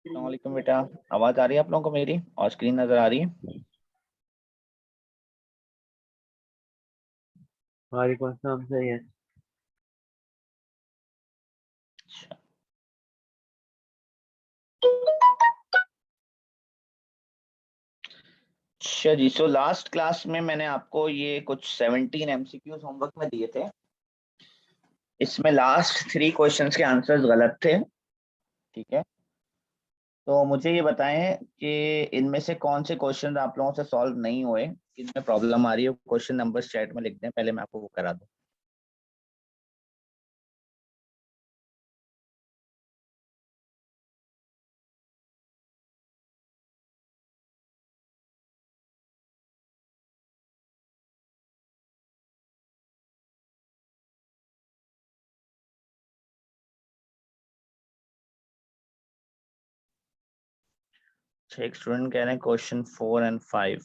अस्सलामुअलैकुम बेटा, आवाज आ रही है आप लोगों को मेरी और स्क्रीन नजर आ रही है? वालेकुम अस्सलाम सर। यस अच्छा। अच्छा जी, सो लास्ट क्लास में मैंने आपको ये कुछ 17 एमसीक्यूज होमवर्क में दिए थे। इसमें लास्ट 3 क्वेश्चंस के आंसर्स गलत थे। ठीक है, तो मुझे ये बताएं कि इनमें से कौन से क्वेश्चन आप लोगों से सॉल्व नहीं हुए, किनमें प्रॉब्लम आ रही है। क्वेश्चन नंबर्स चैट में लिख दें, पहले मैं आपको वो करा दूं। एक स्टूडेंट कह रहे हैं क्वेश्चन 4 एंड 5।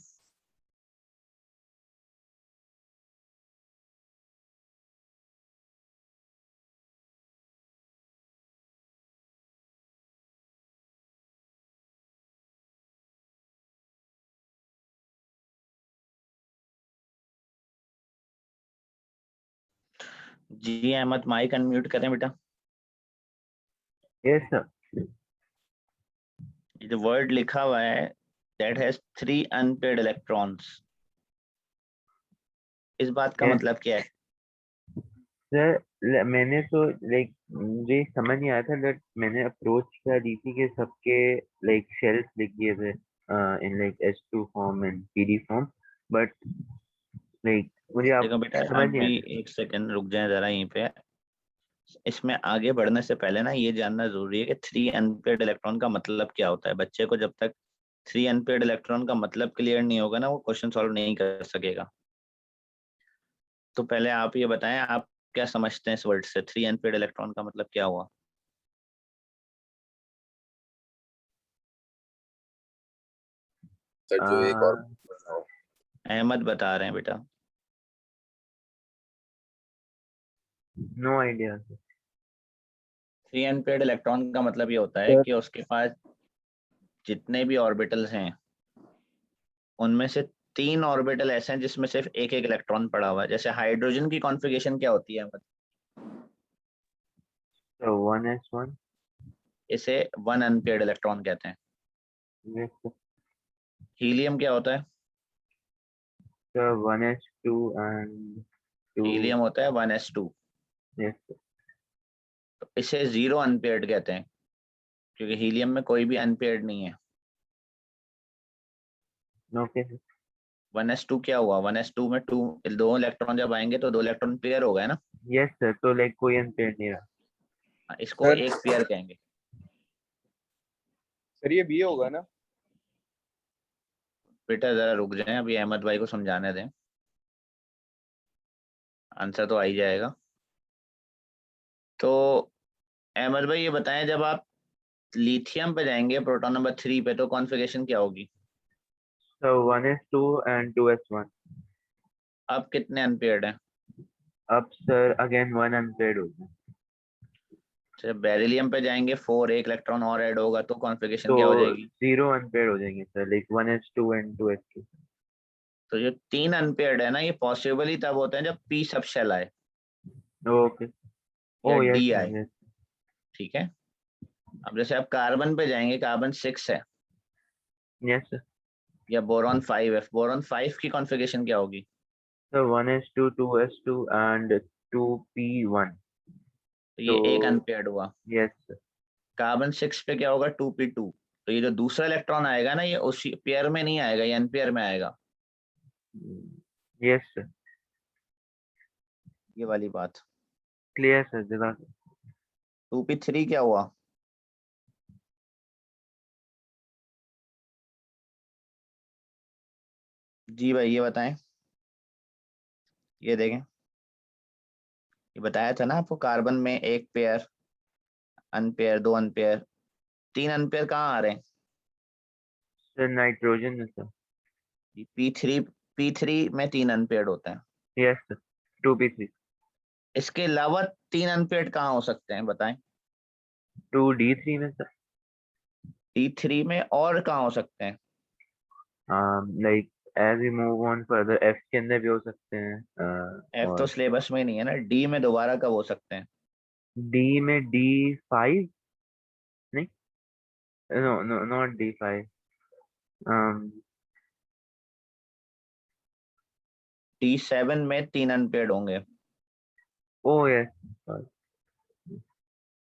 जी अहमद, माइक अनम्यूट करें बेटा। Yes sir. ये जो वर्ड लिखा हुआ है दैट हैज 3 अनपेयर्ड इलेक्ट्रॉन्स, इस बात का यस मतलब क्या है? सर, मैंने तो लाइक मुझे समझ नहीं आया था बट मैंने अप्रोच किया डीसी के सबके लाइक शेल्स लिख दिए थे in like S2 form and PD form. But like मुझे आप देखो बेटा, समझ नहीं अभी आया। एक सेकंड रुक जाए जरा यहीं पे। इसमें आगे बढ़ने से पहले ना ये जानना जरूरी है कि 3 अनपेयर्ड इलेक्ट्रॉन का मतलब क्या होता है। बच्चे को जब तक 3 अनपेयर्ड इलेक्ट्रॉन का मतलब क्लियर नहीं होगा ना, वो क्वेश्चन सॉल्व नहीं कर सकेगा। तो पहले आप ये बताएं, आप क्या समझते हैं इस वर्ड से? 3 अनपेयर्ड इलेक्ट्रॉन का मतलब क्या हुआ? सर जो एक और बनाओ। अहमद बता रहे हैं बेटा। No idea. 3 अनपेयर्ड इलेक्ट्रॉन का मतलब ये होता है सर कि उसके पास जितने भी ऑर्बिटल्स हैं उनमें से 3 ऑर्बिटल ऐसे हैं जिसमें सिर्फ एक एक इलेक्ट्रॉन पड़ा हुआ है। जैसे हाइड्रोजन की कॉन्फ़िगरेशन क्या होती है अहमद? 1s1। इसे 1 अनपेयर्ड इलेक्ट्रॉन कहते हैं। यस हीलियम क्या होता है? Sir, 1s2 and 2। हीलियम होता है 1s2। यस तो इसे 0 अनपेयर्ड कहते हैं, क्योंकि हीलियम में कोई भी अनपेयर्ड नहीं है। ओके। 1s2 क्या हुआ? 1s2 में 2 इलेक्ट्रॉन जब आएंगे तो 2 इलेक्ट्रॉन पेयर हो गए ना। यस सर, तो लाइक कोई अनपेयर नहीं रहा। इसको सर एक पेयर कहेंगे। सर ये बी होगा ना? बेटा जरा रुक जाएं, अभी अहमद भाई को समझाने दें, आंसर तो आ ही जाएगा। तो अहमद भाई ये बताएं, जब आप लिथियम पे जाएंगे प्रोटॉन नंबर 3 पे, तो कॉन्फ़िगरेशन क्या होगी? Sir 1s2 and 2s1। अब कितने अनपेयर्ड हैं? अब सर अगेन 1 अनपेयर्ड होगा। जब बेरिलियम पे जाएंगे 4, एक इलेक्ट्रॉन और ऐड होगा तो कॉन्फ़िगरेशन तो क्या हो जाएगी? 0 अनपेयर्ड हो जाएंगे sir, like 1s2 and 2s2। तो जो 3 अनपेयर्ड है ना, ये पॉसिबल ही तब होते हैं जब p सब शेल आए ओके। या ओ यस d आए। Sir, yes. ठीक है, अब जैसे आप कार्बन पे जाएंगे, कार्बन 6 है, यस सर। या बोरॉन 5 है, बोरॉन 5 की कॉन्फ़िगरेशन क्या होगी? Sir 1s2 2s2 and 2p1। तो ये तो एक अनपेयर्ड हुआ। Yes sir. कार्बन 6 पे क्या होगा? 2p2। तो ये जो दूसरा इलेक्ट्रॉन आएगा ना, ये उसी पेयर में नहीं आएगा, ये अनपेयर में आएगा। Yes sir. ये वाली बात। क्लियर सर, जगह। 2p3 क्या हुआ? जी भाई ये बताएं, ये देखें, ये बताया था ना आपको, कार्बन में एक पेयर अनपेयर, 2 अनपेयर, 3 अनपेयर कहाँ आ रहे हैं? सर नाइट्रोजन है सर। P3 में 3 अनपेयर्ड होते हैं। Yes sir. 2p3। इसके अलावा 3 अनपेयर्ड कहाँ हो सकते हैं बताएं? 2d3 में सर। D3 में और कहाँ हो सकते हैं? Like as we move on further F के अंदर भी हो सकते हैं F तो और सिलेबस में ही नहीं है ना। D में दोबारा कब हो सकते हैं? डी में D5 नहीं, no no not D5, D7 में 3 अनपेयर्ड होंगे। ओ यस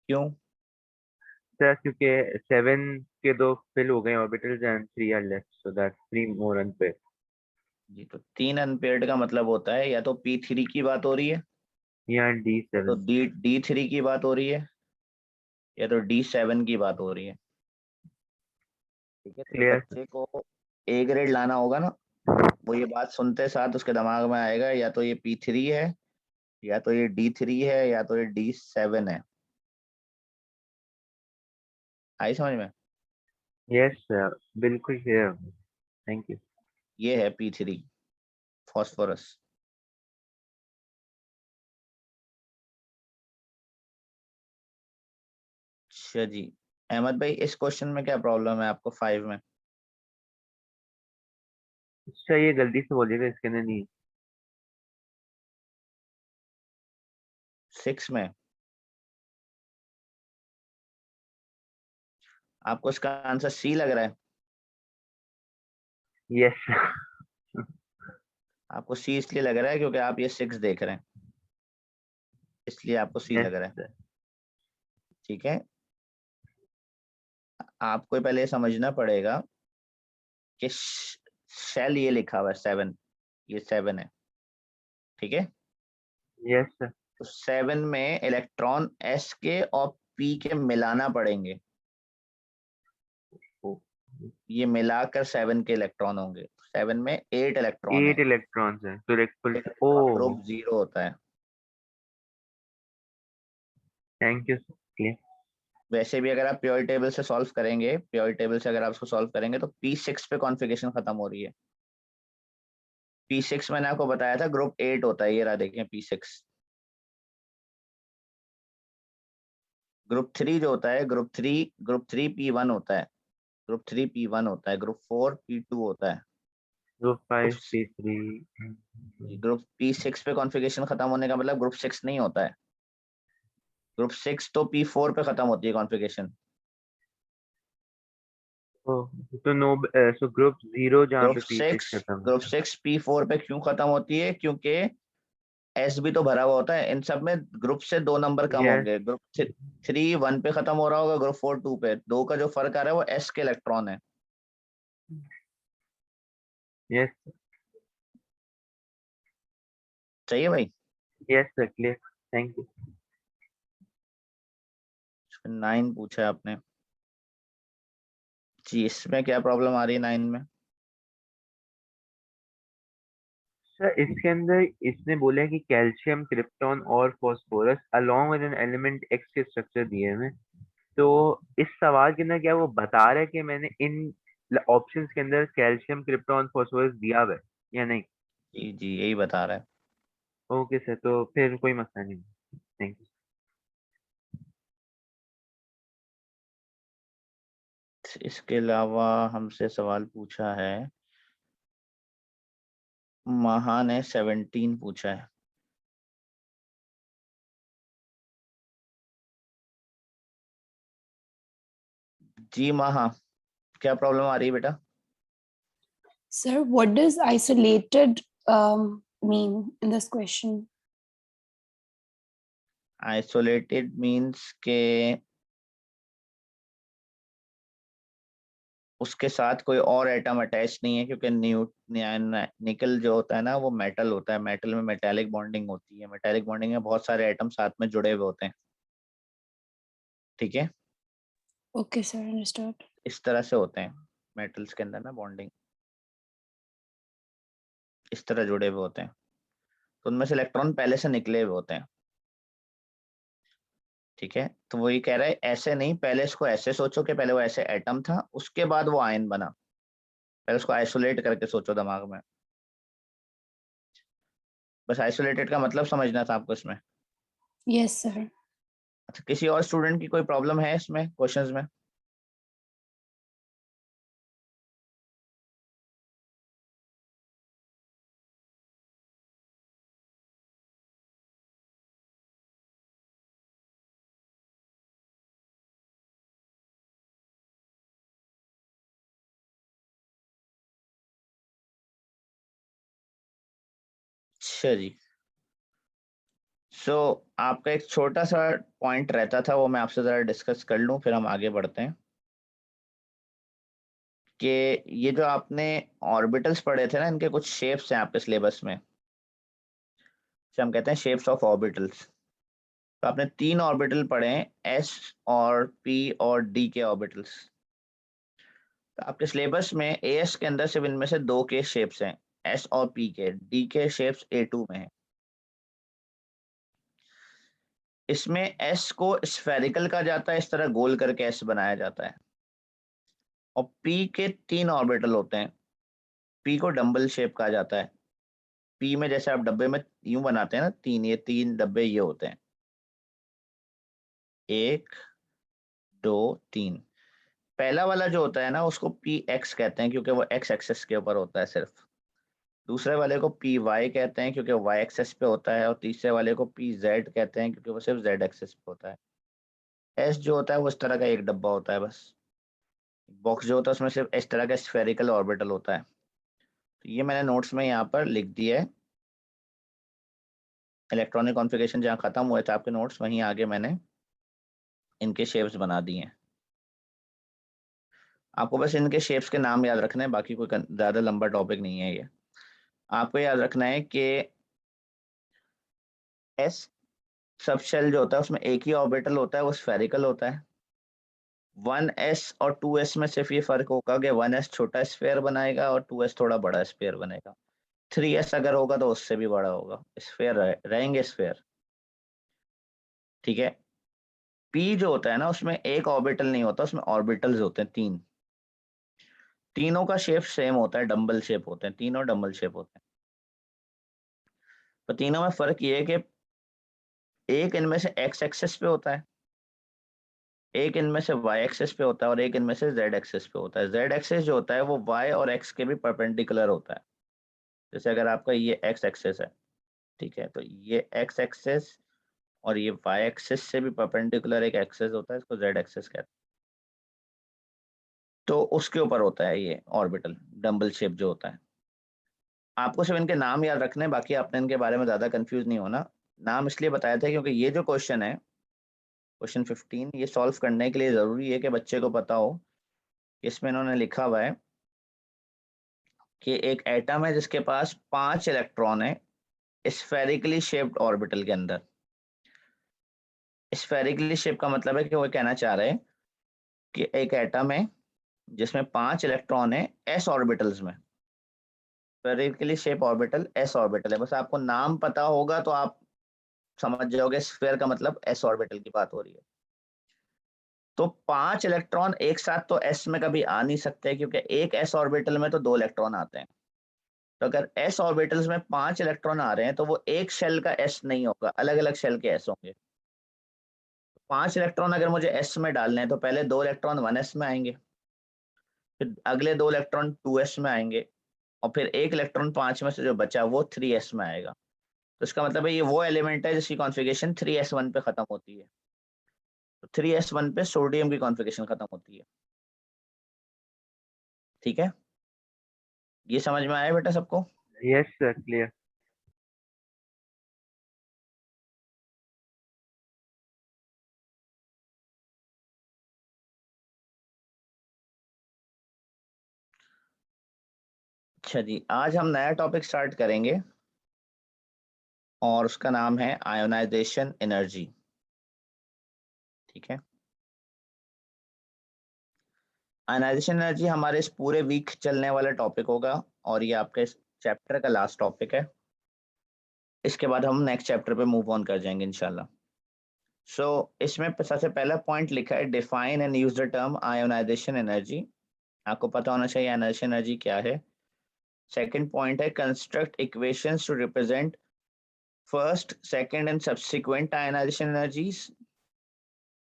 क्यों? सर, क्योंकि 7 के 2 फिल हो गए orbitals and 3 are left, so that's 3 more unpaired. जी, तो 3 अनपेयर्ड का मतलब होता है या तो P3 की बात हो रही है, या या तो D7। D3 की बात हो रही है, या तो D7 की बात हो रही है। ठीक है, तो क्लियर। बच्चे को A ग्रेड लाना होगा ना। वो ये बात सुनते साथ उसके दिमाग में आएगा या तो ये P3 है, या तो ये D3 है, या तो ये D7 है। आई समझ में? यस सर, बिल्कुल क्लियर। Thank you. ये है P3, फॉस्फोरस। अच्छा जी, अहमद भाई इस क्वेश्चन में क्या प्रॉब्लम है आपको 5 में? अच्छा, ये गलती से बोलिएगा, इसके अंदर नहीं। 6 में आपको इसका आंसर C लग रहा है? यस। आपको C इसलिए लग रहा है क्योंकि आप ये 6 देख रहे हैं, इसलिए आपको C यस लग रहा है। सर। ठीक है, आपको पहले ये समझना पड़ेगा कि शेल ये लिखा हुआ है 7, ये 7 है। ठीक है, यस सर। तो 7 में इलेक्ट्रॉन S के और P के मिलाना पड़ेंगे। ये मिलाकर 7 के इलेक्ट्रॉन होंगे। 7 में 8 इलेक्ट्रॉन 8 है, इलेक्ट्रॉन्स हैं, तो फुल। ओ, इलेक्ट्रॉन ग्रुप 0 होता है। Thank you sir, clear. वैसे भी अगर आप प्योर टेबल से सॉल्व करेंगे, प्योर टेबल से अगर आप इसको सॉल्व करेंगे तो P6 पे कॉन्फ़िगरेशन खत्म हो रही है। P6 मैंने आपको बताया था ग्रुप 8 होता है, ये रहा देखें P6। ग्रुप 3 जो होता है, ग्रुप थ्री P1 होता है, ग्रुप 3 P1 होता है, ग्रुप 4 P2 होता है। Group 5 group P3। Group P6 पे कॉन्फ़िगरेशन खत्म होने का मतलब ग्रुप 6 नहीं होता है। ग्रुप 6 तो P4 पे खत्म होती है कॉन्फ़िगरेशन। ओ, तो नो, सो ग्रुप 0 जहाँ ग्रुप पे P6 सिक्स खत्म ग्रुप होता 6 P4 पे क्यों खत्म होती है? क्योंकि एस भी तो भरा हुआ होता है इन सब में, ग्रुप से 2 नंबर है। कम यस। होंगे। ग्रुप 3 1 पे खत्म हो रहा होगा, ग्रुप 4 2 पे। 2 का जो फर्क आ रहा है वो एस के इलेक्ट्रॉन है। यस। चाहिए भाई? Yes sir, clear. Thank you. 9 पूछा है आपने जी, इसमें क्या प्रॉब्लम आ रही है 9 में? सर, इसके अंदर इसने बोला है कि कैल्शियम, क्रिप्टॉन और phosphorus along with an element x के स्ट्रक्चर दिए हैं हमें। तो इस सवाल के अंदर क्या वो बता रहा है कि मैंने इन ऑप्शंस के अंदर कैल्शियम, क्रिप्टॉन, फास्फोरस दिया हुआ है या नहीं? जी जी, यही बता रहा है। ओके सर, तो फिर कोई मसला नहीं। Thank you. इसके अलावा हमसे सवाल पूछा है, महा ने 17 पूछा है। जी महा, क्या प्रॉब्लम आ रही है बेटा? Sir, what does isolated mean in this question? Isolated means के उसके साथ कोई और एटम अटैच नहीं है, क्योंकि निकल जो होता है ना वो मेटल होता है। मेटल में मेटालिक बॉन्डिंग होती है। मेटालिक बॉन्डिंग में बहुत सारे एटम साथ में जुड़े हुए होते हैं। ठीक है, Okay, sir, understood. इस तरह से होते हैं मेटल्स के अंदर ना बॉन्डिंग, इस तरह जुड़े हुए होते हैं। तो उनमें से इलेक्ट्रॉन पहले से निकले हुए होते हैं। ठीक है, तो वो ये कह रहा है ऐसे नहीं, पहले इसको ऐसे सोचो कि पहले वो ऐसे एटम था, उसके बाद वो आयन बना। पहले उसको आइसोलेट करके सोचो दिमाग में। बस आइसोलेटेड का मतलब समझना था आपको इसमें। Yes, sir. अच्छा, किसी और स्टूडेंट की कोई प्रॉब्लम है इसमें क्वेश्चंस में? अच्छा जी, सो आपका एक छोटा सा पॉइंट रहता था, वो मैं आपसे जरा डिस्कस कर लूं, फिर हम आगे बढ़ते हैं। कि ये जो आपने ऑर्बिटल्स पढ़े थे ना, इनके कुछ शेप्स हैं आपके सिलेबस में, जिसे हम कहते हैं शेप्स ऑफ ऑर्बिटल्स। तो आपने 3 ऑर्बिटल पढ़े हैं, एस और पी और डी के ऑर्बिटल्स। तो आपके सिलेबस में एएस के अंदर सिर्फ इनमें से 2 के शेप्स हैं, एस और पी के। डी के शेप्स A2 में है। इसमें एस को स्फेरिकल कहा जाता है, इस तरह गोल करके एस बनाया जाता है। और पी के 3 ऑर्बिटल होते हैं। पी को डंबल शेप कहा जाता है। पी में जैसे आप डब्बे में यूं बनाते हैं ना, 3, ये 3 डब्बे ये होते हैं, 1 2 3। पहला वाला जो होता है ना, उसको पी एक्स कहते हैं, क्योंकि वो एक्स एक्सेस के ऊपर होता है सिर्फ। दूसरे वाले को पी वाई कहते हैं, क्योंकि वाई एक्सेस पे होता है। और तीसरे वाले को पी जेड कहते हैं, क्योंकि वो सिर्फ जेड एक्सेस पे होता है। एस जो होता है वो इस तरह का एक डब्बा होता है बस। बॉक्स जो होता है उसमें सिर्फ इस तरह का स्फेरिकल ऑर्बिटल होता है। तो ये मैंने नोट्स में यहाँ पर लिख दिया है। इलेक्ट्रॉनिक कॉन्फ़िगरेशन जहाँ खत्म हुए थे आपके नोट्स, वहीं आगे मैंने इनके शेप्स बना दिए हैं। आपको बस इनके शेप्स के नाम याद रखना है, बाकी कोई ज़्यादा लंबा टॉपिक नहीं है ये। आपको याद रखना है कि एस सब शेल जो होता है उसमें एक ही ऑर्बिटल होता है, वो स्फेरिकल होता है। 1s और 2s में सिर्फ ये फर्क होगा कि 1s छोटा स्फेयर बनाएगा और 2s थोड़ा बड़ा स्फेयर बनेगा। 3s अगर होगा तो उससे भी बड़ा होगा, स्फेयर रहेंगे स्फेयर। ठीक है। p जो होता है ना, उसमें एक ऑर्बिटल नहीं होता, उसमें ऑर्बिटल्स होते हैं 3। तीनों का शेप सेम होता है, डंबल शेप होते हैं, तीनों डंबल शेप होते हैं। तो तीनों में फर्क ये है कि एक इनमें से एक्स एक्सेस पे होता है, एक इनमें से वाई एक्सेस पे होता है, और एक इनमें से जेड एक्सेस पे होता है। जेड एक्सेस जो होता है वो वाई और एक्स के भी परपेंडिकुलर होता है। जैसे अगर आपका ये एक्स एक्सेस है, ठीक है, तो ये एक्स एक्सेस और ये वाई एक्सेस से भी परपेंडिकुलर एक एक्सेस होता है, इसको जेड एक्सेस कहते हैं। तो उसके ऊपर होता है ये ऑर्बिटल, डंबल शेप जो होता है। आपको सिर्फ इनके नाम याद रखने हैं, बाकी आपने इनके बारे में ज़्यादा कंफ्यूज नहीं होना। नाम इसलिए बताया था क्योंकि ये जो क्वेश्चन है, क्वेश्चन 15, ये सॉल्व करने के लिए ज़रूरी है कि बच्चे को पता हो। इसमें इन्होंने लिखा हुआ है कि एक एटम है जिसके पास 5 इलेक्ट्रॉन है स्फेरिकली शेप्ड ऑर्बिटल के अंदर। स्फेरिकली शेप का मतलब है कि वो कहना चाह रहे हैं कि एक एटम है जिसमें 5 इलेक्ट्रॉन है एस ऑर्बिटल्स में। Spherically shape orbital S orbital है। बस आपको नाम पता होगा तो आप समझ जाओगे स्फेयर का मतलब एस ऑर्बिटल की बात हो रही है। तो 5 इलेक्ट्रॉन एक साथ तो एस में कभी आ नहीं सकते, क्योंकि एक एस ऑर्बिटल में तो 2 इलेक्ट्रॉन आते हैं। तो अगर एस ऑर्बिटल्स में 5 इलेक्ट्रॉन आ रहे हैं तो वो एक शेल का एस नहीं होगा, अलग अलग शेल के एस होंगे। 5 इलेक्ट्रॉन अगर मुझे एस में डालने हैं तो पहले 2 इलेक्ट्रॉन 1s में आएंगे, फिर अगले 2 इलेक्ट्रॉन 2s में आएंगे, और फिर एक इलेक्ट्रॉन 5 में से जो बचा वो 3s में आएगा। तो इसका मतलब है ये वो एलिमेंट है जिसकी कॉन्फ़िगरेशन 3s1 पे खत्म होती है। तो 3s1 पे सोडियम की कॉन्फ़िगरेशन खत्म होती है। ठीक है, ये समझ में आया बेटा सबको? Yes, sir. Clear. अच्छा जी, आज हम नया टॉपिक स्टार्ट करेंगे और उसका नाम है आयोनाइजेशन एनर्जी। ठीक है, आयोनाइजेशन एनर्जी हमारे इस पूरे वीक चलने वाला टॉपिक होगा, और ये आपके इस चैप्टर का लास्ट टॉपिक है। इसके बाद हम नेक्स्ट चैप्टर पे मूव ऑन कर जाएंगे इंशाल्लाह। सो इसमें सबसे पहला पॉइंट लिखा है, define and use the term ionization energy. आपको पता होना चाहिए आयोनाइजेशन एनर्जी क्या है। सेकंड पॉइंट है, construct equations to represent first, second and subsequent ionization energies.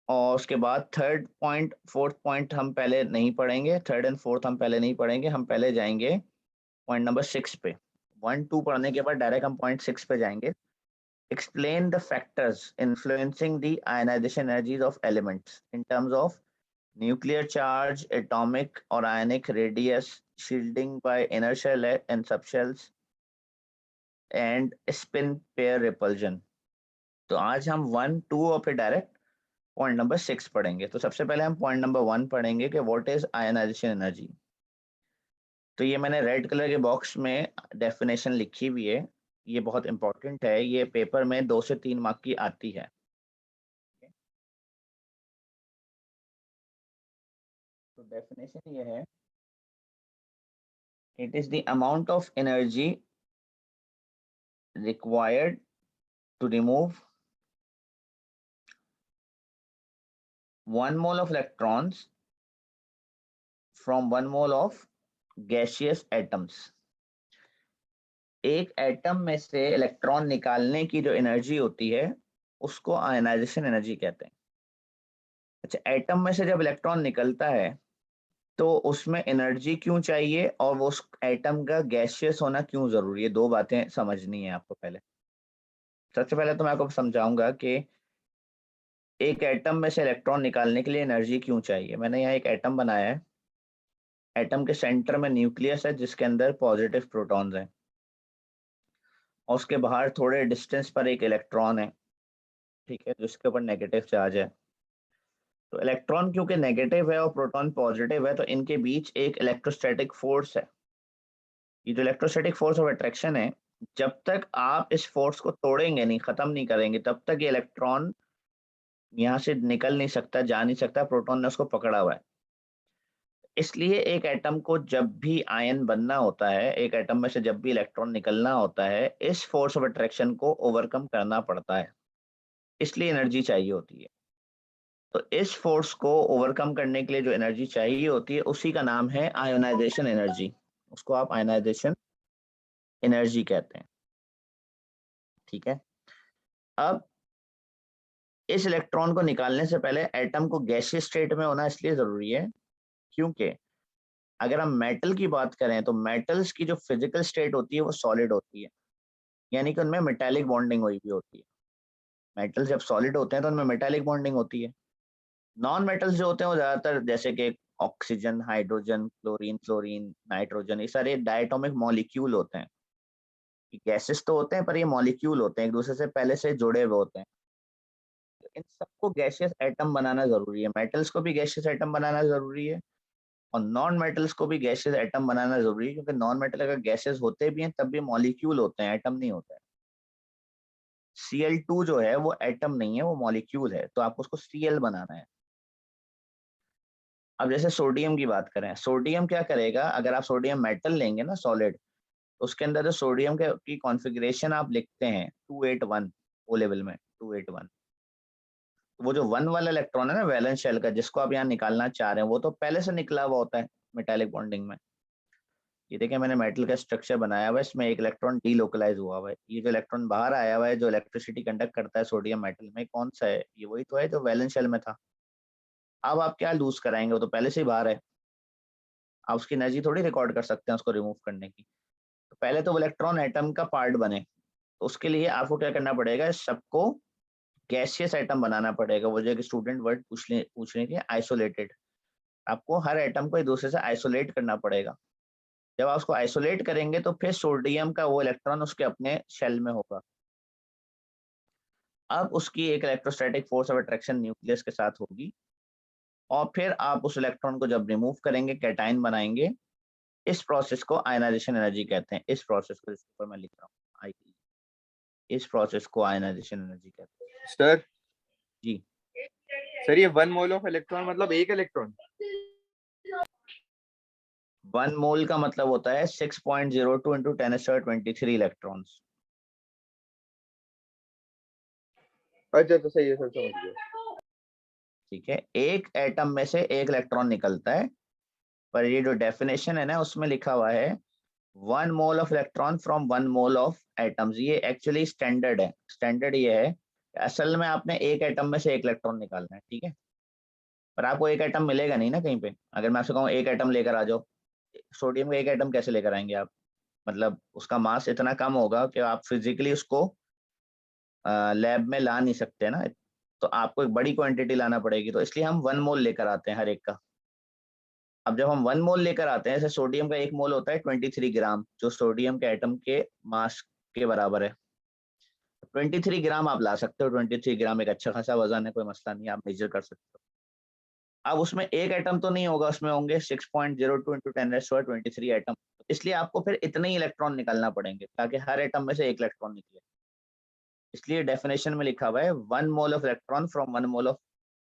और उसके बाद थर्ड पॉइंट, फोर्थ पॉइंट हम पहले नहीं पढ़ेंगे, थर्ड एंड फोर्थ हम पहले नहीं पढ़ेंगे, हम पहले जाएंगे पॉइंट नंबर 6 पे। 1 2 पढ़ने के बाद डायरेक्ट हम पॉइंट 6 पे जाएंगे। Explain the factors influencing the ionization energies of elements in terms of nuclear charge, atomic or ionic radius, shielding by inner shell and subshells, and spin pair repulsion. तो आज हम 1, 2 और फिर डायरेक्ट पॉइंट नंबर 6 पढ़ेंगे। तो सबसे पहले हम पॉइंट नंबर 1 पढ़ेंगे कि व्हाट इज आयनाइजेशन एनर्जी। तो ये मैंने रेड कलर के बॉक्स में डेफिनेशन लिखी हुई है, ये बहुत इंपॉर्टेंट है, ये पेपर में 2 से 3 मार्क की आती है। तो डेफिनेशन ये है, it is the amount of energy required to remove 1 mole of electrons from 1 mole of gaseous atoms। एक एटम में से इलेक्ट्रॉन निकालने की जो एनर्जी होती है उसको आयनाइजेशन एनर्जी कहते हैं। अच्छा, एटम में से जब इलेक्ट्रॉन निकलता है तो उसमें एनर्जी क्यों चाहिए और वो उस एटम का गैसियस होना क्यों जरूरी है, 2 बातें समझनी है आपको। पहले सबसे पहले तो मैं आपको समझाऊंगा कि एक एटम में से इलेक्ट्रॉन निकालने के लिए एनर्जी क्यों चाहिए। मैंने यहाँ एक एटम बनाया है, एटम के सेंटर में न्यूक्लियस है जिसके अंदर पॉजिटिव प्रोटॉन्स हैं और उसके बाहर थोड़े डिस्टेंस पर एक इलेक्ट्रॉन है, ठीक है, जिसके ऊपर नेगेटिव चार्ज है। तो इलेक्ट्रॉन क्योंकि नेगेटिव है और प्रोटॉन पॉजिटिव है तो इनके बीच एक इलेक्ट्रोस्टैटिक फोर्स है। ये जो इलेक्ट्रोस्टैटिक फोर्स ऑफ अट्रैक्शन है, जब तक आप इस फोर्स को तोड़ेंगे नहीं, खत्म नहीं करेंगे, तब तक ये इलेक्ट्रॉन यहाँ से निकल नहीं सकता, जा नहीं सकता, प्रोटॉन ने उसको पकड़ा हुआ है। इसलिए एक एटम को जब भी आयन बनना होता है, एक एटम में से जब भी इलेक्ट्रॉन निकलना होता है, इस फोर्स ऑफ अट्रैक्शन को ओवरकम करना पड़ता है, इसलिए एनर्जी चाहिए होती है। तो इस फोर्स को ओवरकम करने के लिए जो एनर्जी चाहिए होती है उसी का नाम है आयोनाइजेशन एनर्जी। उसको आप आयोनाइजेशन एनर्जी कहते हैं, ठीक है। अब इस इलेक्ट्रॉन को निकालने से पहले एटम को गैसीय स्टेट में होना इसलिए जरूरी है क्योंकि अगर हम मेटल की बात करें तो मेटल्स की जो फिजिकल स्टेट होती है वो सॉलिड होती है, यानी कि उनमें मेटालिक बॉन्डिंग हुई भी होती है। मेटल जब सॉलिड होते हैं तो उनमें मेटालिक बॉन्डिंग होती है। नॉन मेटल्स जो होते हैं वो ज्यादातर जैसे कि oxygen, hydrogen, chlorine, fluorine, nitrogen, ये सारे डायटोमिक मॉलिक्यूल होते हैं। गैसेस तो होते हैं पर ये मॉलिक्यूल होते हैं, एक दूसरे से पहले से जुड़े हुए होते हैं। तो इन सबको गैसियस एटम बनाना जरूरी है, मेटल्स को भी गैसियस एटम बनाना जरूरी है और नॉन मेटल्स को भी गैसियस एटम बनाना जरूरी है, क्योंकि नॉन मेटल अगर गैसेस होते भी हैं तब भी मॉलिक्यूल होते हैं, एटम नहीं होता है। Cl2 जो है वो एटम नहीं है, वो मॉलिक्यूल है, तो आपको उसको Cl बनाना है। अब जैसे सोडियम की बात करें, सोडियम क्या करेगा, अगर आप सोडियम मेटल लेंगे ना सॉलिड, तो उसके अंदर जो सोडियम के की कॉन्फ़िगरेशन आप लिखते हैं 281 ओ लेवल में 281, वो जो 1 वाला इलेक्ट्रॉन है ना वैलेंस शेल का, जिसको आप यहाँ निकालना चाह रहे हैं, वो तो पहले से निकला हुआ होता है मेटालिक बॉन्डिंग में। ये देखिए मैंने मेटल का स्ट्रक्चर बनाया हुआ है, इसमें एक इलेक्ट्रॉन डीलोकलाइज हुआ हुआ है। ये जो इलेक्ट्रॉन बाहर आया हुआ है जो इलेक्ट्रिसिटी कंडक्ट करता है सोडियम मेटल में, कौन सा है, ये वही तो है जो वैलेंस शेल में था। अब आप क्या लूज कराएंगे, वो तो पहले से ही बाहर है, आप उसकी एनर्जी थोड़ी रिकॉर्ड कर सकते हैं उसको रिमूव करने की। तो पहले तो वो इलेक्ट्रॉन एटम का पार्ट बने, तो उसके लिए आपको क्या करना पड़ेगा, इस सबको गैसियस एटम बनाना पड़ेगा। वो जो एक स्टूडेंट वर्ड पूछ रही थी, आइसोलेटेड। आपको हर एटम को एक दूसरे से आइसोलेट करना पड़ेगा। जब आप उसको आइसोलेट करेंगे तो फिर सोडियम का वो इलेक्ट्रॉन उसके अपने शेल में होगा। अब उसकी एक electrostatic force of attraction nucleus के साथ होगी और फिर आप उस इलेक्ट्रॉन को जब रिमूव करेंगे, कैटाइन बनाएंगे। इस प्रोसेस को आयनाइजेशन एनर्जी कहते हैं। इस प्रोसेस को जिसके ऊपर मैं लिख रहा हूँ आई, इस प्रोसेस को आयनाइजेशन एनर्जी कहते हैं। सर जी सर, ये 1 मोल ऑफ इलेक्ट्रॉन मतलब एक इलेक्ट्रॉन? 1 मोल का मतलब होता है 6.02 इंटू 10⁻23 इलेक्ट्रॉन्स। अच्छा तो सही है सर, समझ गया। ठीक है, एक एटम में से एक इलेक्ट्रॉन निकलता है, पर ये जो डेफिनेशन है ना उसमें लिखा हुआ है 1 mole of electron from 1 mole of atoms. ये एक्चुअली स्टैंडर्ड है। स्टैंडर्ड ये है, असल में आपने एक एटम में से एक इलेक्ट्रॉन निकालना है, ठीक है, पर आपको एक एटम मिलेगा नहीं ना कहीं पे। अगर मैं आपसे कहूँ एक एटम लेकर आ जाओ, सोडियम का एक एटम कैसे लेकर आएंगे आप, मतलब उसका मास इतना कम होगा कि आप फिजिकली उसको लैब में ला नहीं सकते ना, तो आपको एक बड़ी क्वांटिटी लाना पड़ेगी, तो इसलिए हम 1 मोल लेकर आते हैं हर एक का। अब जब हम 1 मोल लेकर आते हैं, जैसे सोडियम का 1 मोल होता है 23 ग्राम, जो सोडियम के एटम के मास के बराबर है। 23 ग्राम आप ला सकते हो, 23 ग्राम एक अच्छा खासा वजन है, कोई मसला नहीं, आप मेजर कर सकते हो। अब उसमें एक एटम तो नहीं होगा, उसमें होंगे 6.02 इंटू 10⁻23 एटम, इसलिए आपको फिर इतने ही इलेक्ट्रॉन निकालना पड़ेंगे ताकि हर एटम में से एक इलेक्ट्रॉन निकले। इसलिए डेफिनेशन में लिखा हुआ है 1 mole of electron from 1 mole of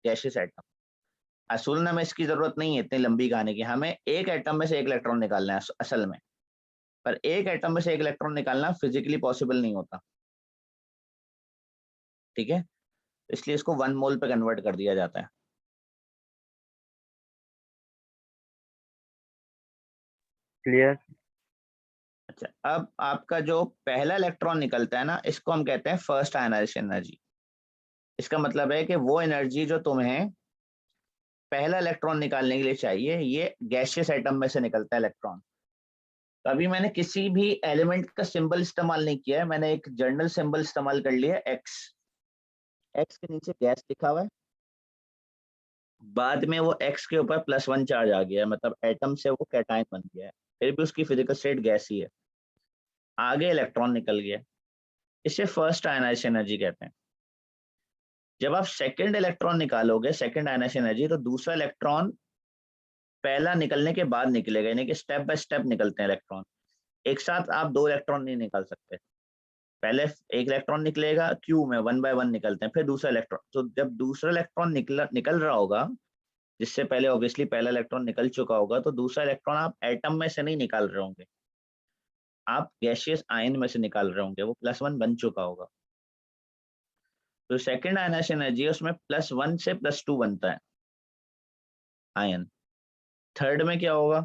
gaseous atom. असल में इसकी जरूरत नहीं है इतनी लंबी कहानी की, हमें एक एटम में से एक इलेक्ट्रॉन निकालना है असल में, पर एक एटम में से एक इलेक्ट्रॉन निकालना फिजिकली पॉसिबल नहीं होता, ठीक है, इसलिए इसको 1 मोल पे कन्वर्ट कर दिया जाता है। क्लियर। अच्छा, अब आपका जो पहला इलेक्ट्रॉन निकलता है ना, इसको हम कहते हैं फर्स्ट आयनाइजेशन एनर्जी। इसका मतलब है कि वो एनर्जी जो तुम्हें पहला इलेक्ट्रॉन निकालने के लिए चाहिए, ये गैसियस एटम में से निकलता है इलेक्ट्रॉन। तो अभी मैंने किसी भी एलिमेंट का सिंबल इस्तेमाल नहीं किया है, मैंने एक जर्नल सिंबल इस्तेमाल कर लिया, एक्स। एक्स के नीचे गैस लिखा हुआ है, बाद में वो एक्स के ऊपर +1 चार्ज आ गया है, मतलब एटम से वो कैटायन बन गया है, फिर भी उसकी फिजिकल स्टेट गैस ही है, आगे इलेक्ट्रॉन निकल गया, इसे फर्स्ट आयनाइजेशन एनर्जी कहते हैं। जब आप सेकंड इलेक्ट्रॉन निकालोगे, सेकंड आयनाइजेशन एनर्जी, तो दूसरा इलेक्ट्रॉन पहला निकलने के बाद निकलेगा, यानी कि स्टेप बाय स्टेप निकलते हैं इलेक्ट्रॉन। एक साथ आप 2 इलेक्ट्रॉन नहीं निकाल सकते, पहले एक इलेक्ट्रॉन निकलेगा क्यू में, 1 बाय 1 निकलते हैं, फिर दूसरा इलेक्ट्रॉन। तो जब दूसरा इलेक्ट्रॉन निकल रहा होगा, जिससे पहले ऑब्वियसली पहला इलेक्ट्रॉन निकल चुका होगा, तो दूसरा इलेक्ट्रॉन आप एटम में से नहीं निकाल रहे होंगे, आप गैसियस आयन में से निकाल रहे होंगे, वो +1 बन चुका होगा। तो सेकंड आयनाइजेशन एनर्जी है, उसमें +1 से +2 बनता है आयन। थर्ड में क्या होगा,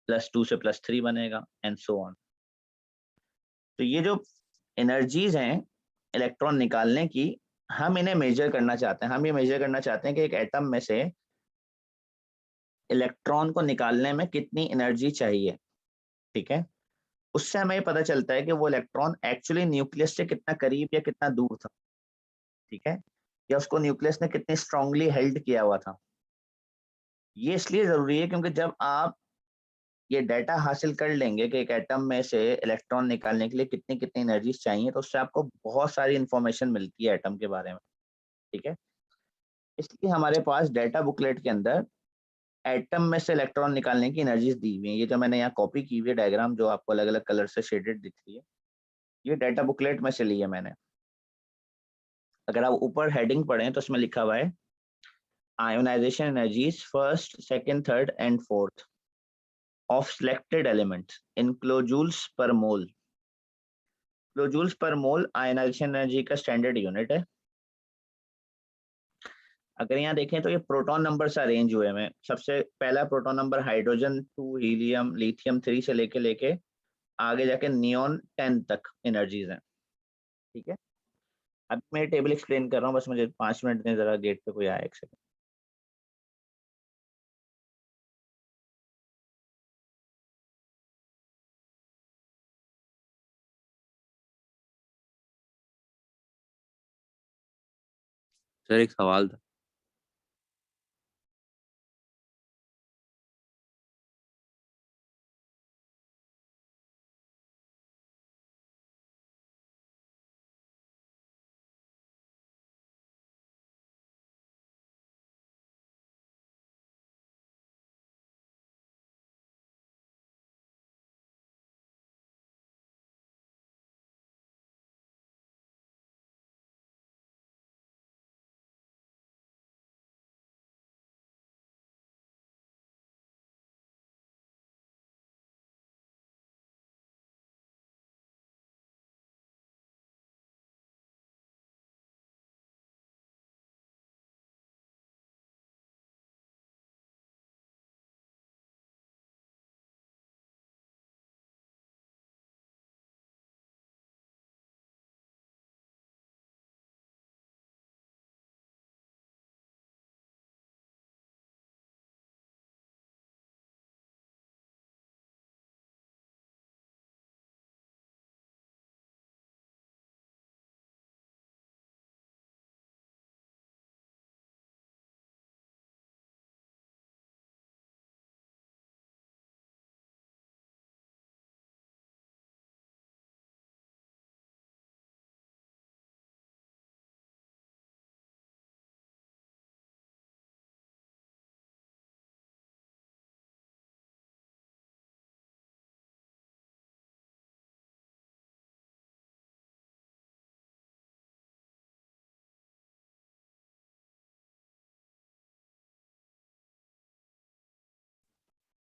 +2 से +3 बनेगा, एंड सो ऑन। तो ये जो एनर्जीज हैं इलेक्ट्रॉन निकालने की, हम इन्हें मेजर करना चाहते हैं। हम ये मेजर करना चाहते हैं कि एक एटम में से इलेक्ट्रॉन को निकालने में कितनी एनर्जी चाहिए, ठीक है। उससे हमें पता चलता है कि वो इलेक्ट्रॉन एक्चुअली न्यूक्लियस से कितना करीब या कितना दूर था, ठीक है, या उसको न्यूक्लियस ने कितनी स्ट्रांगली हेल्ड किया हुआ था। ये इसलिए जरूरी है क्योंकि जब आप ये डाटा हासिल कर लेंगे कि एक एटम में से इलेक्ट्रॉन निकालने के लिए कितनी कितनी एनर्जी चाहिए, तो उससे आपको बहुत सारी इंफॉर्मेशन मिलती है एटम के बारे में, ठीक है। इसलिए हमारे पास डाटा बुकलेट के अंदर एटम में से इलेक्ट्रॉन निकालने की एनर्जीज दी हुई है। ये जो मैंने यहाँ कॉपी की हुई है डायग्राम, जो आपको अलग अलग कलर से शेडेड दिख रही है, ये डाटा बुकलेट में से ली है मैंने। अगर आप ऊपर हेडिंग पढ़ें तो इसमें लिखा हुआ है ionization energies first, second, third and fourth of selected elements in kilojoules per mole. Kilojoules per mole ionization energy का स्टैंडर्ड यूनिट है। अगर यहाँ देखें तो ये प्रोटॉन नंबर से अरेंज हुए हैं। सबसे पहला proton number hydrogen 2, helium, lithium 3 से लेके लेके आगे जाके नियॉन 10 तक एनर्जीज हैं, ठीक है। अब मैं टेबल एक्सप्लेन कर रहा हूँ, बस मुझे 5 मिनट दें, जरा गेट पे कोई आया, एक सेकंड। सर एक सवाल था।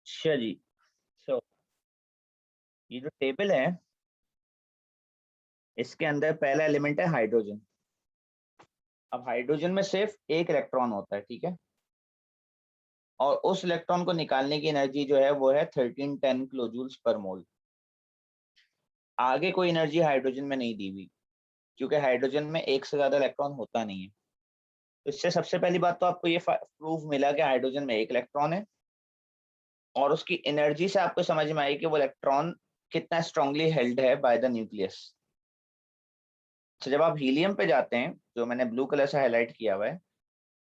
अच्छा जी, so, ये जो टेबल है इसके अंदर पहला एलिमेंट है हाइड्रोजन। अब हाइड्रोजन में सिर्फ एक इलेक्ट्रॉन होता है, ठीक है, और उस इलेक्ट्रॉन को निकालने की एनर्जी जो है वो है 1310 किलोजूल्स पर मोल। आगे कोई एनर्जी हाइड्रोजन में नहीं दी हुई, क्योंकि हाइड्रोजन में एक से ज्यादा इलेक्ट्रॉन होता नहीं है। तो इससे सबसे पहली बात तो आपको ये प्रूफ मिला कि हाइड्रोजन में एक इलेक्ट्रॉन है, और उसकी एनर्जी से आपको समझ में आई कि वो इलेक्ट्रॉन कितना स्ट्रांगली हेल्ड है बाय द न्यूक्लियस। तो जब आप हीलियम पे जाते हैं, जो मैंने ब्लू कलर से हाईलाइट किया हुआ है,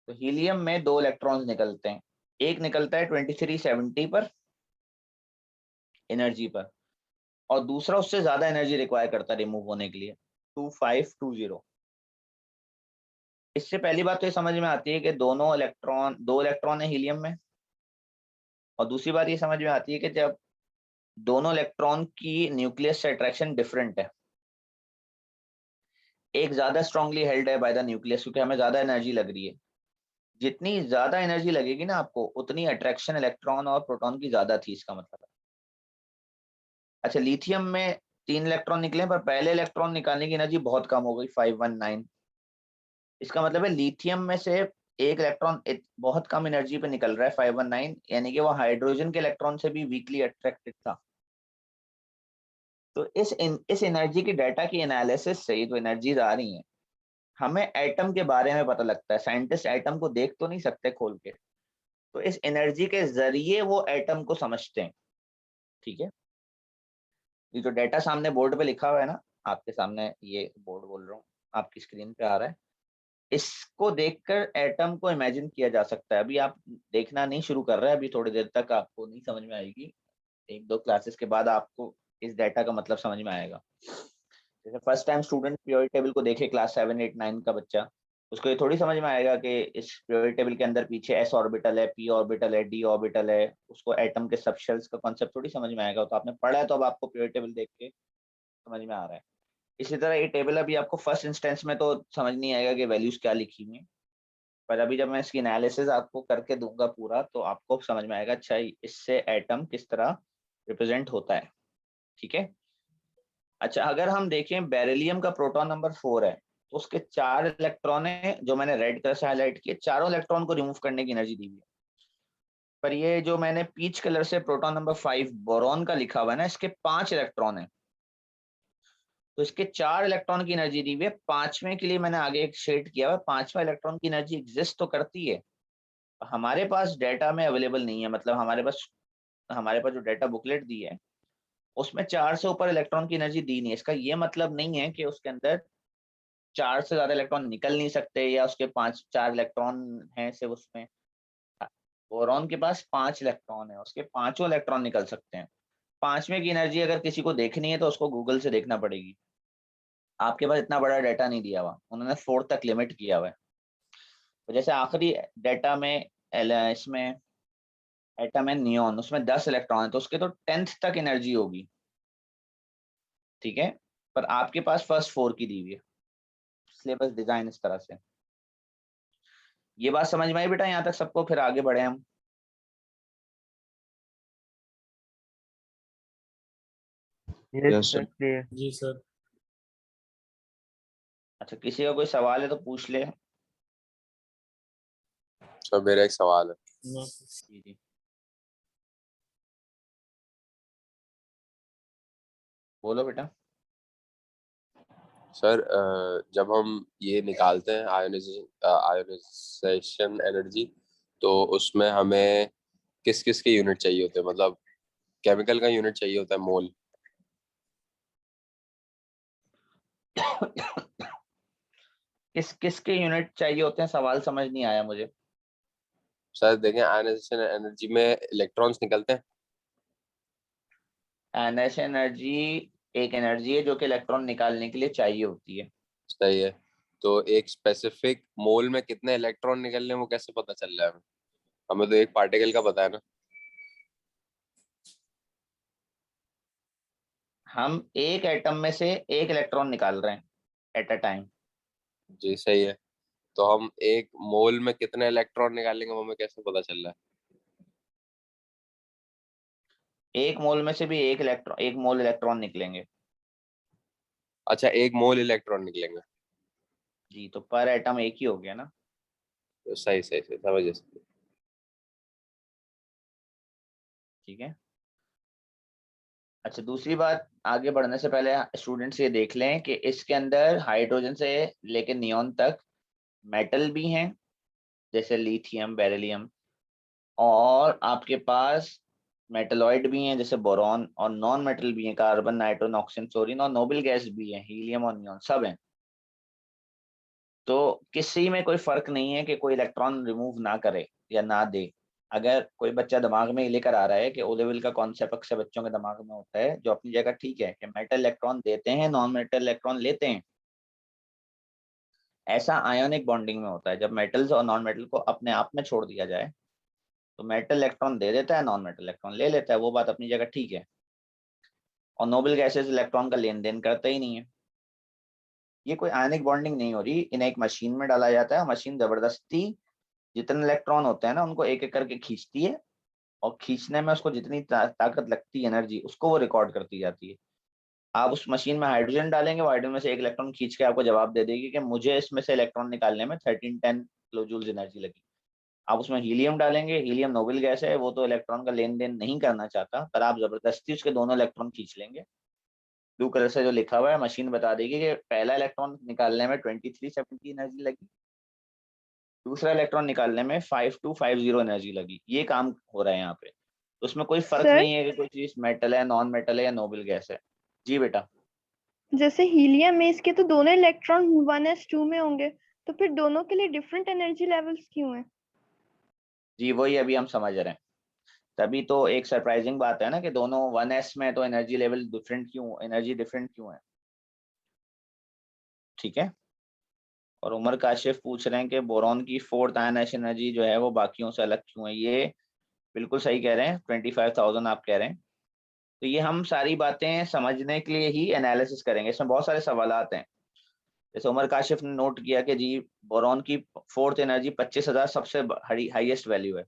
तो हीलियम में दो इलेक्ट्रॉन्स निकलते हैं। एक निकलता है 2370 पर एनर्जी पर, और दूसरा उससे ज्यादा एनर्जी रिक्वायर करता है रिमूव होने के लिए, 2520। इससे पहली बात तो ये समझ में आती है कि दो इलेक्ट्रॉन है हीलियम में, और दूसरी बात ये समझ में आती है कि जब दोनों इलेक्ट्रॉन की न्यूक्लियस से अट्रैक्शन डिफरेंट है, एक ज्यादा स्ट्रांगली हेल्ड है बाय द न्यूक्लियस क्योंकि हमें ज्यादा एनर्जी लग रही है। जितनी ज्यादा एनर्जी लगेगी ना आपको, उतनी अट्रैक्शन इलेक्ट्रॉन और प्रोटॉन की ज्यादा थी, इसका मतलब है। अच्छा, लिथियम में 3 इलेक्ट्रॉन निकले, पर पहले इलेक्ट्रॉन निकालने की एनर्जी बहुत कम हो गई, 519। इसका मतलब है लिथियम में से एक इलेक्ट्रॉन बहुत कम एनर्जी पे निकल रहा है, 519, यानी कि वो हाइड्रोजन के इलेक्ट्रॉन से भी वीकली अट्रैक्टेड था। तो इस एनर्जी की डाटा की एनालिसिस से जो एनर्जीज आ रही हैं, हमें एटम के बारे में पता लगता है। साइंटिस्ट एटम को देख तो नहीं सकते खोल के, तो इस एनर्जी के जरिए वो एटम को समझते हैं, ठीक है। ये जो डाटा सामने बोर्ड पे लिखा हुआ है ना, आपके सामने ये बोर्ड बोल रहा हूँ, आपकी स्क्रीन पे आ रहा है, इसको देखकर एटम को इमेजिन किया जा सकता है। अभी आप देखना नहीं शुरू कर रहे हैं, अभी थोड़ी देर तक आपको नहीं समझ में आएगी, 1-2 क्लासेस के बाद आपको इस डाटा का मतलब समझ में आएगा। जैसे first time student periodic table को देखे, क्लास 7, 8, 9 का बच्चा, उसको ये थोड़ी समझ में आएगा कि इस पीरियोडिक टेबल के अंदर पीछे s ऑर्बिटल है, p ऑर्बिटल है, d ऑर्बिटल है, उसको एटम के सबशेल्स का कॉन्सेप्ट थोड़ी समझ में आएगा। तो आपने पढ़ा है, तो अब आपको पीरियोडिक टेबल देख के समझ में आ रहा है। इसी तरह ये टेबल अभी आपको फर्स्ट इंस्टेंस में तो समझ नहीं आएगा कि वैल्यूज क्या लिखी हुई है, पर अभी जब मैं इसकी एनालिसिस आपको करके दूंगा पूरा, तो आपको समझ में आएगा अच्छा इससे एटम किस तरह रिप्रेजेंट होता है, ठीक है। अच्छा, अगर हम देखें बेरिलियम का प्रोटॉन नंबर 4 है, तो उसके 4 इलेक्ट्रॉन है, जो मैंने रेड कलर से हाईलाइट किए, चारों इलेक्ट्रॉन को रिमूव करने की एनर्जी दी हुई है। पर ये जो मैंने पीच कलर से प्रोटॉन नंबर 5 बोरॉन का लिखा हुआ है ना, इसके 5 इलेक्ट्रॉन है, तो इसके 4 इलेक्ट्रॉन की एनर्जी दी हुई है। पांचवें के लिए मैंने आगे एक शेड किया हुआ है, पांचवा इलेक्ट्रॉन की एनर्जी एग्जिस्ट तो करती है, हमारे पास डेटा में अवेलेबल नहीं है। मतलब हमारे पास जो डेटा बुकलेट दी है, उसमें 4 से ऊपर इलेक्ट्रॉन की एनर्जी दी नहीं है। इसका ये मतलब नहीं है कि उसके अंदर 4 से ज्यादा इलेक्ट्रॉन निकल नहीं सकते, या उसके 4 इलेक्ट्रॉन हैं सिर्फ उसमें। बोरॉन के पास 5 इलेक्ट्रॉन है, उसके पांचों इलेक्ट्रॉन निकल सकते हैं। पांचवें की एनर्जी अगर किसी को देखनी है तो उसको गूगल से देखना पड़ेगी, आपके पास इतना बड़ा डाटा नहीं दिया हुआ, उन्होंने 4 तक लिमिट किया हुआ है। तो जैसे आखिरी डाटा में इसमें एटम है नियॉन, उसमें 10 इलेक्ट्रॉन है, तो उसके तो 10th तक एनर्जी होगी, ठीक है। पर आपके पास फर्स्ट 4 की दी हुई है, सिलेबस डिजाइन इस तरह से। ये बात समझ में आई बेटा यहाँ तक सबको? फिर आगे बढ़े हम। Yes sir, clear. जी सर। अच्छा, किसी का कोई सवाल है तो पूछ ले। सर मेरा एक सवाल है। जी जी, बोलो बेटा। सर जब हम ये निकालते हैं आयोनाइजेशन एनर्जी, तो उसमें हमें किस किस के यूनिट चाहिए होते हैं? मतलब केमिकल का यूनिट चाहिए होता है, मोल। किस किस के यूनिट चाहिए होते हैं, सवाल समझ नहीं आया मुझे। सर देखें, आयोनाइजेशन एनर्जी में इलेक्ट्रॉन्स निकलते हैं। एनएस एनर्जी एक एनर्जी है जो कि इलेक्ट्रॉन निकालने के लिए चाहिए होती है। सही है। तो एक स्पेसिफिक मोल में कितने इलेक्ट्रॉन निकलने हैं वो कैसे पता चल रहा है हमें? हमें तो एक पार्टिकल का पता है ना। हम एक एटम में से एक इलेक्ट्रॉन निकाल रहे हैं एट अ टाइम। जी सही है। तो हम एक मोल में कितने इलेक्ट्रॉन निकालेंगे वो हमें कैसे पता चल रहा है? एक मोल में से भी एक मोल इलेक्ट्रॉन निकलेंगे। अच्छा, 1 मोल इलेक्ट्रॉन निकलेंगे। जी, तो पर एटम एक ही हो गया ना। तो सही सही सही समझ गए। ठीक है। अच्छा, दूसरी बात, आगे बढ़ने से पहले स्टूडेंट्स ये देख लें कि इसके अंदर हाइड्रोजन से लेकर नियॉन तक मेटल भी हैं, जैसे लिथियम, बेरिलियम, और आपके पास मेटलॉइड भी हैं जैसे बोरॉन, और नॉन मेटल भी हैं, कार्बन, नाइट्रोजन, ऑक्सीजन, फ्लोरीन, और नोबल गैस भी है, हीलियम और नियॉन, सब हैं। तो किसी में कोई फर्क नहीं है कि कोई इलेक्ट्रॉन रिमूव ना करे या ना दे। अगर कोई बच्चा दिमाग में ये लेकर आ रहा है कि ओ लेवल का कॉन्सेप्ट अक्सर बच्चों के दिमाग में होता है, जो अपनी जगह ठीक है, कि मेटल इलेक्ट्रॉन देते हैं, नॉन मेटल इलेक्ट्रॉन लेते हैं, ऐसा आयोनिक बॉन्डिंग में होता है। जब मेटल्स और नॉन मेटल को अपने आप में छोड़ दिया जाए तो मेटल इलेक्ट्रॉन दे देता है, नॉन मेटल इलेक्ट्रॉन ले लेता है, वो बात अपनी जगह ठीक है। और नोबल गैसेस इलेक्ट्रॉन का लेन देन करता ही नहीं है। ये कोई आयनिक बॉन्डिंग नहीं हो रही, इन्हें एक मशीन में डाला जाता है, मशीन जबरदस्ती जितने इलेक्ट्रॉन होते हैं ना उनको एक एक करके खींचती है, और खींचने में उसको जितनी ताकत लगती है, एनर्जी, उसको वो रिकॉर्ड करती जाती है। आप उस मशीन में हाइड्रोजन डालेंगे, वो हाइड्रोजन में से एक इलेक्ट्रॉन खींच के आपको जवाब दे देगी कि मुझे इसमें से इलेक्ट्रॉन निकालने में 1310 किलो जूल्स एनर्जी लगी। आप उसमें हीलियम डालेंगे, हीलियम नोबल गैस है, वो तो इलेक्ट्रॉन का लेन देन नहीं करना चाहता, पर आप जबरदस्ती उसके दोनों इलेक्ट्रॉन खींच लेंगे। ब्लू कलर से जो लिखा हुआ है, मशीन बता देगी कि पहला इलेक्ट्रॉन निकालने में 2370 एनर्जी लगी, दूसरा इलेक्ट्रॉन निकालने में 5250 एनर्जी लगी। ये काम हो रहा है यहाँ पे। तो उसमें कोई फर्क सर नहीं है कि कोई चीज मेटल है, नॉन मेटल है, या नोबल गैस है। जी बेटा। जैसे हीलियम में इसके तो दोनों इलेक्ट्रॉन 1s2 में होंगे, तो फिर दोनों के लिए डिफरेंट एनर्जी लेवल्स क्यों हैं? जी, वही अभी हम समझ रहे हैं। तभी तो एक सरप्राइजिंग बात है ना कि दोनों 1s में, तो एनर्जी लेवल डिफरेंट क्यों, एनर्जी डिफरेंट क्यों है। ठीक है। और उमर काशिफ पूछ रहे हैं कि बोरॉन की फोर्थ आयनाइजेशन एनर्जी जो है वो बाकियों से अलग क्यों है। ये बिल्कुल सही कह रहे हैं, 25,000 आप कह रहे हैं। तो ये हम सारी बातें समझने के लिए ही एनालिसिस करेंगे, इसमें बहुत सारे सवालात हैं। जैसे उमर काशिफ ने नोट किया कि जी बोरॉन की फोर्थ एनर्जी 25,000 सबसे हाईएस्ट वैल्यू है।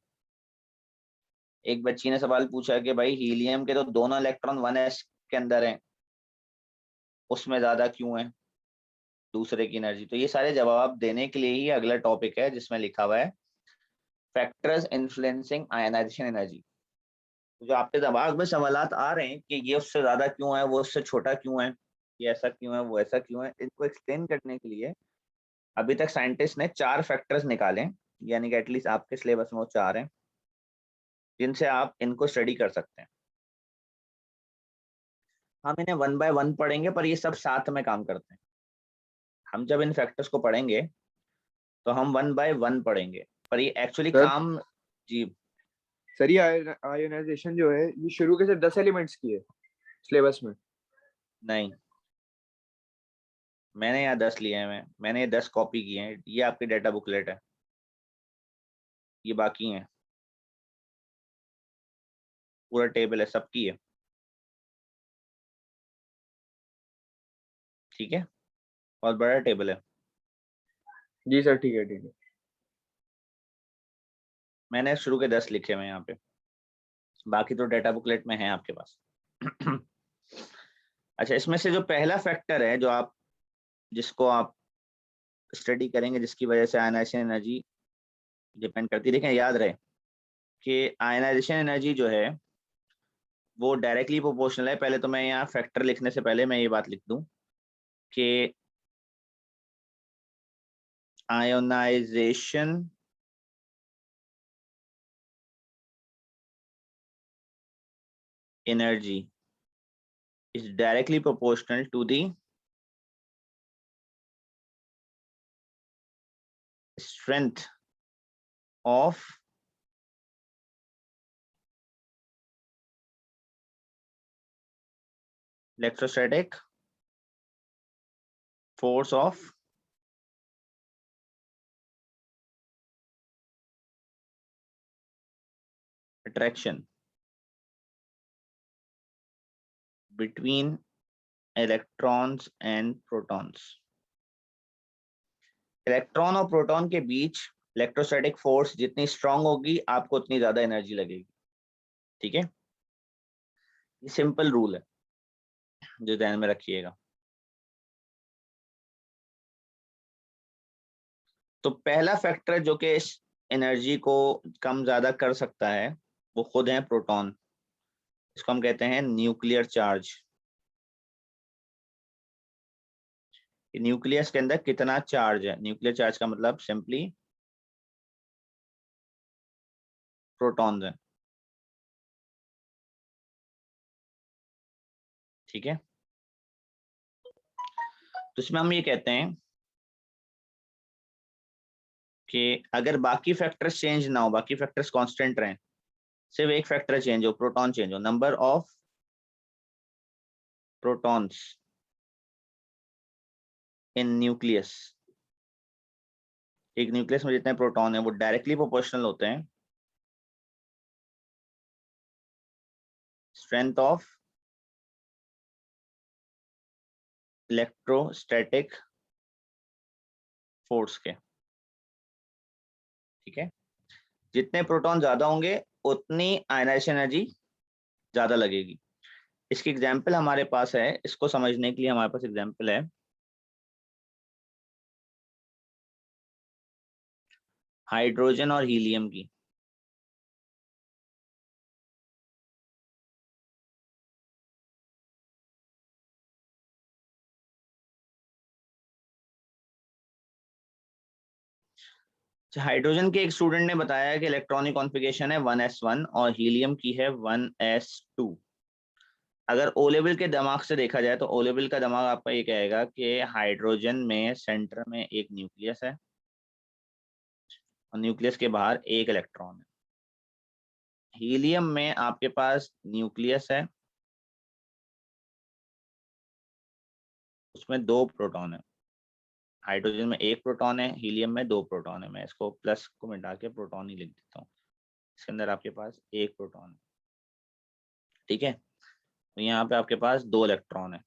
एक बच्ची ने सवाल पूछा कि भाई हीलियम के तो दोनों इलेक्ट्रॉन 1s के अंदर हैं, उसमें ज्यादा क्यों है दूसरे की एनर्जी। तो ये सारे जवाब देने के लिए ही अगला टॉपिक है जिसमें लिखा हुआ है फैक्टर्स इन्फ्लुएंसिंग आयनाइजेशन एनर्जी। जो आपके दिमाग में सवालात आ रहे हैं कि ये उससे ज्यादा क्यों है, वो उससे छोटा क्यों है, ये ऐसा क्यों है, वो ऐसा क्यों है, इनको एक्सप्लेन करने के लिए अभी तक साइंटिस्ट ने 4 फैक्टर्स निकाले, यानी कि एटलीस्ट आपके सिलेबस में वो 4 हैं, जिनसे आप इनको स्टडी कर सकते हैं। हम इन्हें 1 बाय 1 पढ़ेंगे, पर ये सब साथ में काम करते हैं। हम जब इन फैक्टर्स को पढ़ेंगे तो हम 1 बाय 1 पढ़ेंगे, पर ये एक्चुअली सर काम। जी। सर, ये आयोनाइजेशन जो है ये शुरू के सिर्फ 10 एलिमेंट्स की है सिलेबस में। नहीं, मैंने यहाँ 10 लिए हैं, मैंने 10 कॉपी किए हैं, ये आपकी डेटा बुकलेट है, ये बाकी हैं, पूरा टेबल है, सबकी है। ठीक है, बहुत बड़ा टेबल है। जी सर, ठीक है ठीक है। मैंने शुरू के 10 लिखे हुए हैं यहाँ पे, बाकी तो डेटा बुकलेट में है आपके पास। अच्छा, इसमें से जो पहला फैक्टर है, जो आप जिसको आप स्टडी करेंगे, जिसकी वजह से आयनाइजेशन एनर्जी डिपेंड करती है, देखें याद रहे कि आयनाइजेशन एनर्जी जो है वो डायरेक्टली प्रोपोर्शनल है। पहले तो मैं यहाँ फैक्टर लिखने से पहले मैं ये बात लिख दूं कि ionisation energy is directly proportional to the strength of electrostatic force of attraction between electrons and protons। Electron और प्रोटॉन के बीच इलेक्ट्रोस्टैटिक फोर्स जितनी स्ट्रांग होगी, आपको उतनी ज्यादा एनर्जी लगेगी। ठीक है। ये सिंपल रूल है जो ध्यान में रखिएगा। तो पहला फैक्टर जो कि इस एनर्जी को कम ज्यादा कर सकता है वो खुद है प्रोटॉन। इसको हम कहते हैं न्यूक्लियर चार्ज। न्यूक्लियस के अंदर कितना चार्ज है, न्यूक्लियर चार्ज का मतलब सिंपली प्रोटॉन्स है। ठीक है, तो इसमें हम ये कहते हैं कि अगर बाकी फैक्टर्स चेंज ना हो, बाकी फैक्टर्स कांस्टेंट रहें, सिर्फ एक फैक्टर चेंज हो, प्रोटॉन चेंज हो, number of protons in nucleus, एक न्यूक्लियस में जितने प्रोटॉन है वो डायरेक्टली प्रोपोर्शनल होते हैं स्ट्रेंथ ऑफ इलेक्ट्रोस्टैटिक फोर्स के। ठीक है, जितने प्रोटॉन ज्यादा होंगे उतनी आयनाइजेशन एनर्जी ज्यादा लगेगी। इसकी एग्जांपल हमारे पास है, इसको समझने के लिए हमारे पास एग्जांपल है हाइड्रोजन और हीलियम की। हाइड्रोजन के एक स्टूडेंट ने बताया कि इलेक्ट्रॉनिक कॉन्फ़िगरेशन है 1s1 और हीलियम की है 1s2। अगर ओ लेवल के दिमाग से देखा जाए तो ओ लेवल का दिमाग आपका ये कहेगा कि हाइड्रोजन में सेंटर में एक न्यूक्लियस है और न्यूक्लियस के बाहर एक इलेक्ट्रॉन है। हीलियम में आपके पास न्यूक्लियस है, उसमें 2 प्रोटॉन है। हाइड्रोजन में 1 प्रोटॉन है, हीलियम में 2 प्रोटॉन है। मैं इसको प्लस को मिटा के प्रोटॉन ही लिख देता हूँ। इसके अंदर आपके पास 1 प्रोटॉन है। ठीक है, तो यहाँ पे आपके पास 2 इलेक्ट्रॉन है।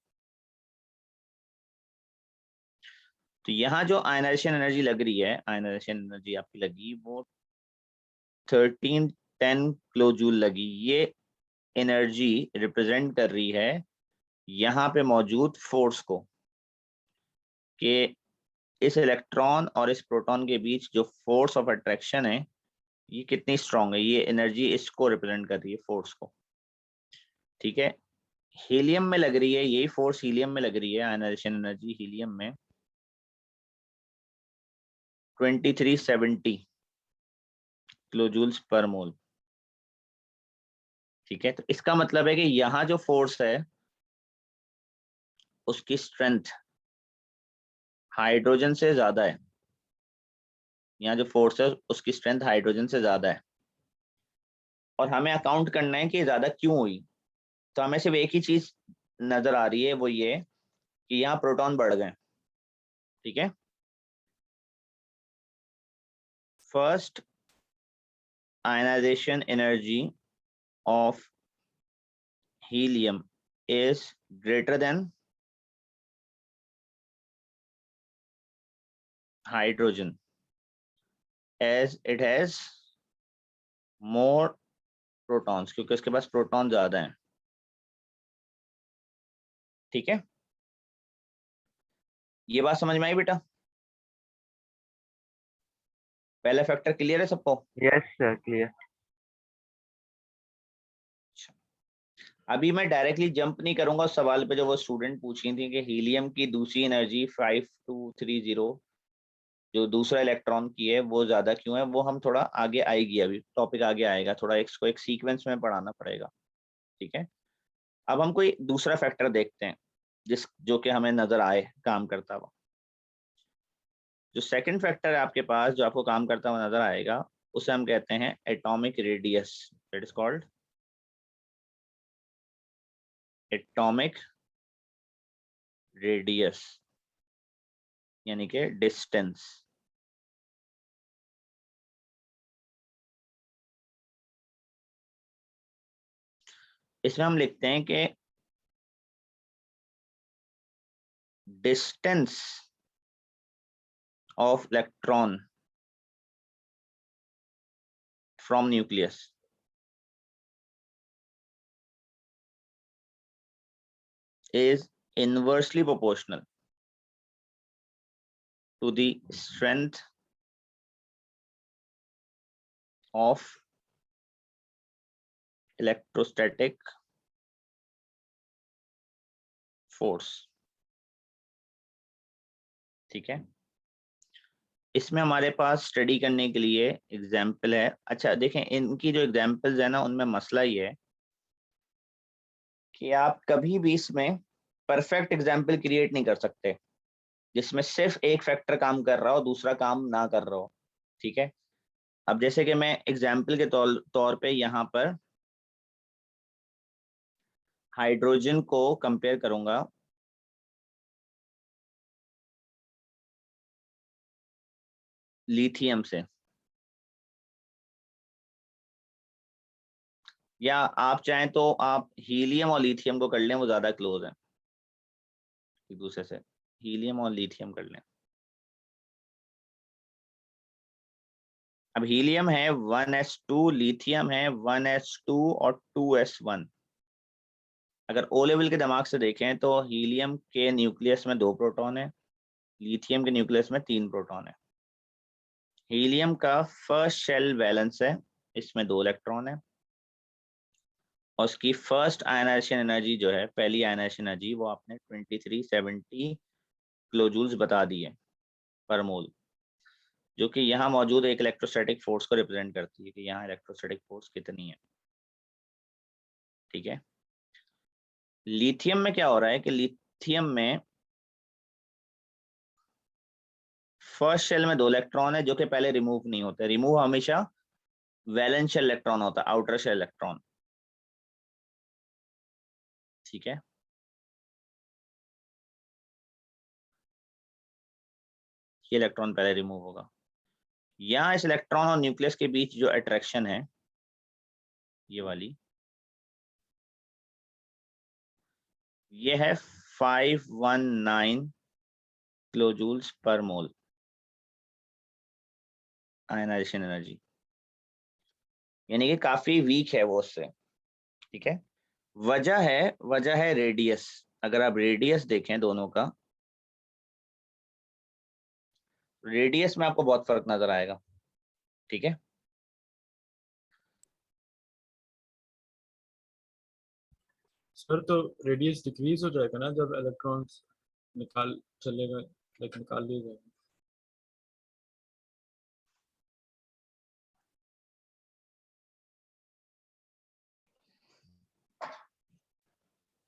तो यहाँ जो आयनाइजेशन एनर्जी लग रही है, आयनाइजेशन एनर्जी आपकी लगी वो 1310 किलो जूल लगी। ये एनर्जी रिप्रेजेंट कर रही है यहाँ पे मौजूद फोर्स को, कि इस इलेक्ट्रॉन और इस प्रोटॉन के बीच जो फोर्स ऑफ अट्रैक्शन है ये कितनी स्ट्रांग है। ये एनर्जी इसको रिप्रेजेंट कर रही है, फोर्स को। ठीक है, हीलियम में लग रही है, यही फोर्स हीलियम में लग रही है। आयनाइजेशन एनर्जी हीलियम में 2370 किलो जूल्स पर मोल। ठीक है, तो इसका मतलब है कि यहाँ जो फोर्स है उसकी स्ट्रेंथ हाइड्रोजन से ज्यादा है। यहाँ जो फोर्स है उसकी स्ट्रेंथ हाइड्रोजन से ज्यादा है, और हमें अकाउंट करना है कि ज्यादा क्यों हुई। तो हमें सिर्फ एक ही चीज नजर आ रही है, वो ये कि यहाँ प्रोटॉन बढ़ गए। ठीक है, first ionization energy of helium is greater than hydrogen as it has more protons, क्योंकि इसके पास प्रोटॉन ज्यादा हैं। ठीक है, ये बात समझ में आई बेटा? पहला फैक्टर क्लियर है सबको? Yes sir, clear. अभी मैं डायरेक्टली जंप नहीं करूंगा उस सवाल पे जो वो स्टूडेंट पूछ रही थी कि हीलियम की दूसरी एनर्जी 5230 जो दूसरा इलेक्ट्रॉन की है वो ज्यादा क्यों है। वो हम थोड़ा आगे आएगी, अभी टॉपिक आगे आएगा, थोड़ा इसको एक सीक्वेंस में पढ़ाना पड़ेगा। ठीक है, अब हम कोई दूसरा फैक्टर देखते हैं जो कि हमें नजर आए काम करता हुआ। जो सेकंड फैक्टर है आपके पास जो आपको काम करता हुआ नजर आएगा उसे हम कहते हैं atomic radius. That is called atomic radius, यानी कि डिस्टेंस। इसमें हम लिखते हैं कि distance of electron from nucleus is inversely proportional to the strength of electrostatic force। ठीक है, इसमें हमारे पास स्टडी करने के लिए एग्जाम्पल है। अच्छा देखें, इनकी जो एग्जाम्पल्स है ना, उनमें मसला ये है कि आप कभी भी इसमें परफेक्ट एग्जाम्पल क्रिएट नहीं कर सकते जिसमें सिर्फ एक फैक्टर काम कर रहा हो दूसरा काम ना कर रहा हो। ठीक है, अब जैसे कि मैं एग्जाम्पल के तौर पे यहाँ पर हाइड्रोजन को कंपेयर करूंगा लिथियम से, या आप चाहें तो आप हीलियम और लिथियम को कर लें, वो ज्यादा क्लोज है एक दूसरे से। हीलियम और लिथियम कर लें। अब हीलियम है 1s2, लिथियम है 1s2 और 2s1। अगर ओ लेवल के दिमाग से देखें तो हीलियम के न्यूक्लियस में 2 प्रोटॉन है, लिथियम के न्यूक्लियस में 3 प्रोटॉन है। हीलियम का फर्स्ट शेल वैलेंस है, इसमें 2 इलेक्ट्रॉन है, और उसकी फर्स्ट आयनाइजेशन एनर्जी जो है, पहली आयनाइजेशन एनर्जी, वो आपने 2370 किलोजूल्स बता दी है पर मोल, जो कि यहाँ मौजूद एक इलेक्ट्रोस्टैटिक फोर्स को रिप्रेजेंट करती है कि यहाँ इलेक्ट्रोस्टैटिक फोर्स कितनी है। ठीक है, लिथियम में क्या हो रहा है कि लिथियम में फर्स्ट शेल में 2 इलेक्ट्रॉन है जो कि पहले रिमूव नहीं होते। रिमूव हमेशा वैलेंस शेल इलेक्ट्रॉन होता है, आउटर शेल इलेक्ट्रॉन। ठीक है, ये इलेक्ट्रॉन पहले रिमूव होगा। यहाँ इस इलेक्ट्रॉन और न्यूक्लियस के बीच जो अट्रैक्शन है, ये वाली, ये है 519 किलोजूल्स पर मोल आयनाइजेशन एनर्जी, यानी कि काफी वीक है वो उससे। ठीक है, वजह है रेडियस। अगर आप रेडियस देखें दोनों का, रेडियस में आपको बहुत फर्क नजर आएगा। ठीक है, सर तो रेडियस डिक्रीज हो जाएगा ना जब इलेक्ट्रॉन्स निकाल लिए जाएंगे।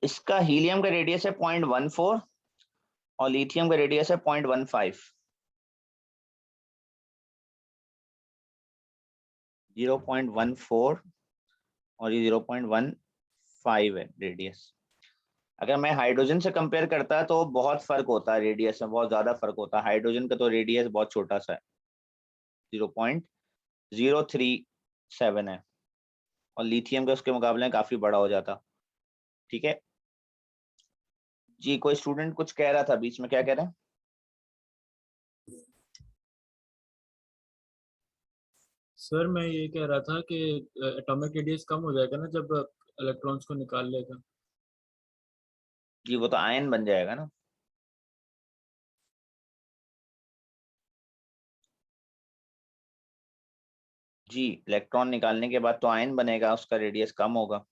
इसका हीलियम का रेडियस है 0.14 और लिथियम का रेडियस है 0.15। 0.14 और ये 0.15 है रेडियस। अगर मैं हाइड्रोजन से कंपेयर करता तो बहुत फर्क होता है, रेडियस में बहुत ज्यादा फर्क होता है। हाइड्रोजन का तो रेडियस बहुत छोटा सा है, 0.037 है, और लिथियम का उसके मुकाबले में काफी बड़ा हो जाता। ठीक है जी, कोई स्टूडेंट कुछ कह रहा था बीच में, क्या कह रहे हैं? सर मैं ये कह रहा था कि एटॉमिक रेडियस कम हो जाएगा ना जब इलेक्ट्रॉन्स को निकाल लेगा। जी, वो तो आयन बन जाएगा ना। जी, इलेक्ट्रॉन निकालने के बाद तो आयन बनेगा, उसका रेडियस कम होगा।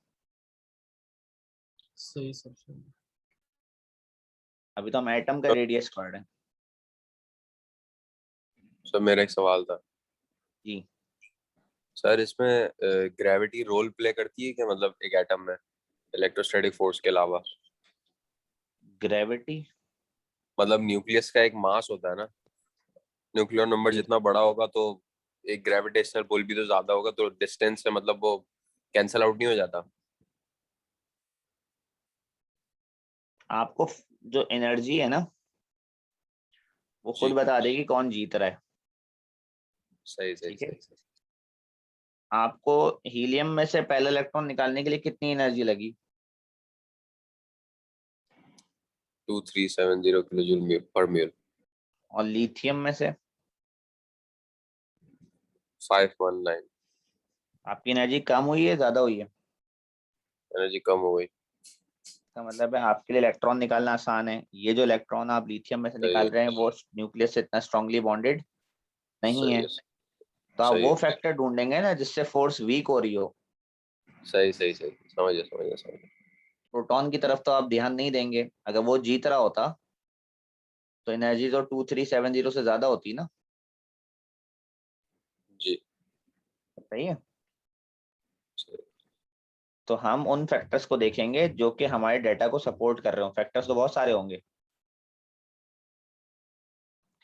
सही सर। अभी तो हम एटम का रेडियस पढ़ रहे हैं। सर मेरा एक सवाल था। जी, सर इसमें ग्रेविटी रोल प्ले करती है क्या, मतलब एक एटम में इलेक्ट्रोस्टैटिक फोर्स के अलावा? ग्रेविटी? मतलब न्यूक्लियस का एक मास होता है ना, न्यूक्लियर नंबर जी, जितना बड़ा होगा तो एक ग्रेविटेशनल पुल भी तो ज्यादा होगा, तो डिस्टेंस से मतलब वो कैंसल आउट नहीं हो जाता? आपको जो एनर्जी है ना, वो खुद जी, बता देगी कौन जीत रहा है। सही सही ठीक है, सही सही। आपको हीलियम में से पहला इलेक्ट्रॉन निकालने के लिए कितनी एनर्जी लगी? 2370 किलोजूल पर म्यूल। और लिथियम में से? 519। आपकी एनर्जी कम हुई है, ज्यादा हुई है? एनर्जी कम हो गई। इसका मतलब है आपके लिए इलेक्ट्रॉन निकालना आसान है। ये जो इलेक्ट्रॉन आप लिथियम में से सही निकाल है। रहे हैं वो न्यूक्लियस से इतना स्ट्रांगली बॉन्डेड नहीं सही है, है। तो आप सही वो है। फैक्टर ढूंढेंगे ना जिससे फोर्स वीक हो रही हो। सही सही सही, समझ गया समझ गया समझ गया। प्रोटॉन की तरफ तो आप ध्यान नहीं देंगे। अगर वो जीत रहा होता तो एनर्जी तो 2370 से ज्यादा होती ना। जी सही है। सही। तो हम उन फैक्टर्स को देखेंगे जो कि हमारे डेटा को सपोर्ट कर रहे हो। फैक्टर्स तो बहुत सारे होंगे,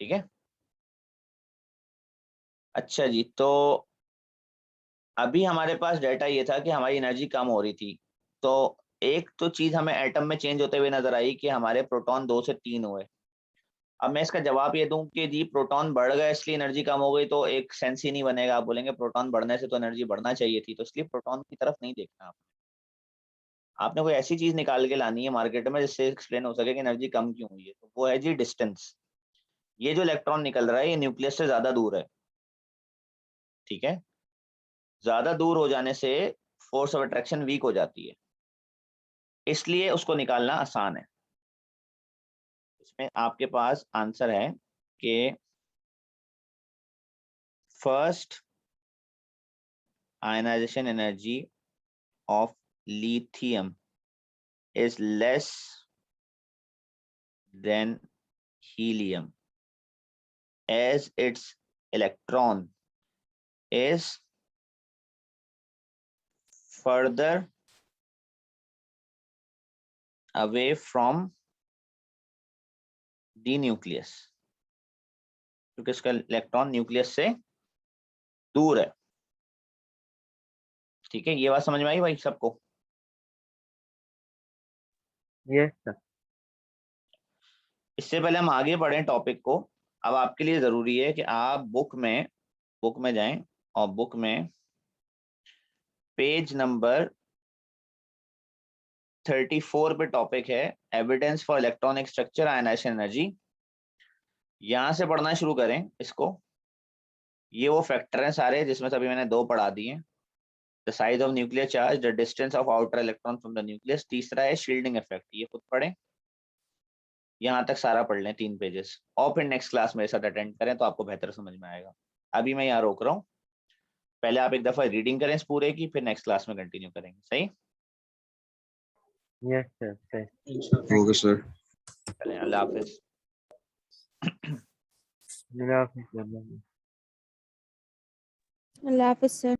ठीक है। अच्छा जी, तो अभी हमारे पास डेटा ये था कि हमारी एनर्जी कम हो रही थी। तो एक तो चीज हमें एटम में चेंज होते हुए नजर आई कि हमारे प्रोटॉन 2 से 3 हुए। अब मैं इसका जवाब ये दूं कि जी प्रोटॉन बढ़ गए इसलिए एनर्जी कम हो गई, तो एक सेंस ही नहीं बनेगा। आप बोलेंगे प्रोटॉन बढ़ने से तो एनर्जी बढ़ना चाहिए थी, तो इसलिए प्रोटॉन की तरफ नहीं देखना आपने कोई ऐसी चीज निकाल के लानी है मार्केट में जिससे एक्सप्लेन हो सके कि एनर्जी कम क्यों हुई है। तो वो है जी डिस्टेंस। ये जो इलेक्ट्रॉन निकल रहा है ये न्यूक्लियस से ज्यादा दूर है, ठीक है। ज्यादा दूर हो जाने से फोर्स ऑफ अट्रैक्शन वीक हो जाती है, इसलिए उसको निकालना आसान है। इसमें आपके पास आंसर है कि first ionization energy of lithium is less than helium as its electron is further away from the nucleus, क्योंकि इसका इलेक्ट्रॉन न्यूक्लियस से दूर है, ठीक है। ये बात समझ में आई भाई सबको? Yes sir. इससे पहले हम आगे बढ़ें टॉपिक को, अब आपके लिए जरूरी है कि आप बुक में जाएं और बुक में पेज नंबर 34 पे टॉपिक है evidence for electronic structure ionization energy. यहां से पढ़ना शुरू करें इसको। ये वो फैक्टर हैं सारे जिसमें से अभी मैंने 2 पढ़ा दिए। The size of nuclear charge, the distance of outer electron from the nucleus, तीसरा है शील्डिंग इफेक्ट। ये खुद पढ़ें, यहाँ तक सारा पढ़ लें 3 पेजेस, और फिर नेक्स्ट क्लास मेरे साथ अटेंड करें तो आपको बेहतर समझ में आएगा। अभी मैं यहाँ रोक रहा हूँ, पहले आप एक दफा रीडिंग करें इस पूरे की, फिर नेक्स्ट क्लास में कंटिन्यू करेंगे। सही? Yes sir sir. इंशाल्लाह। Okay sir. चलें, अल्लाह हाफिज। अल्लाह हाफिज़। अल्लाह हाफिज सर।